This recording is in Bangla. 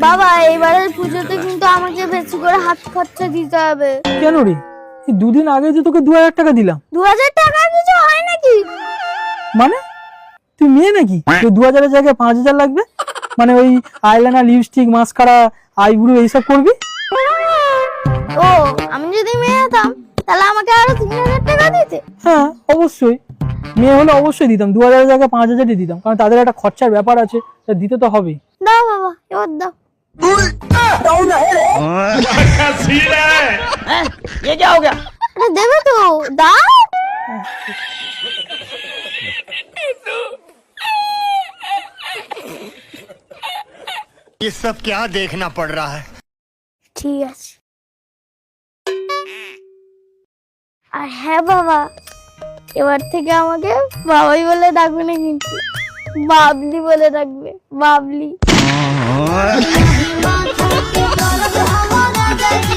বাবা এবারের পুজোতে কিন্তু আমাকে বেশি করে হাত খরচা দিতে হবে। কেন রে? এই দুদিন আগে যে তোকে 2000 টাকা দিলাম। 2000 টাকা কিছু হয় নাকি? মানে তুই মেয়ে নাকি 2000 এর জায়গায় 5000 লাগবে? মানে ওই আইলাইনার, লিপস্টিক, মাস্কারা, আইব্রো এইসব করবি? ও আমি যদি মেয়ে হতাম তাহলে আমাকে আরো 3000 টাকা দিতে? হ্যাঁ অবশ্যই, মেয়ে হলে অবশ্যই দিতাম। 2000 এর জায়গায় 5000ই দিতাম, কারণ তাদের একটা খরচার ব্যাপার আছে, তা দিতে তো হবেই। দাও বাবা এবার দাও। ये क्या हो गया? আরে দেবে তো, দাও। ये सब क्या देखना पड़ रहा है? ঠিক আছে। আর হ্যাঁ বাবা, এবার থেকে আমাকে বাবাই বলে ডাকবে না, কিন্তু বাবলি বলে ডাকবে, বাবলি।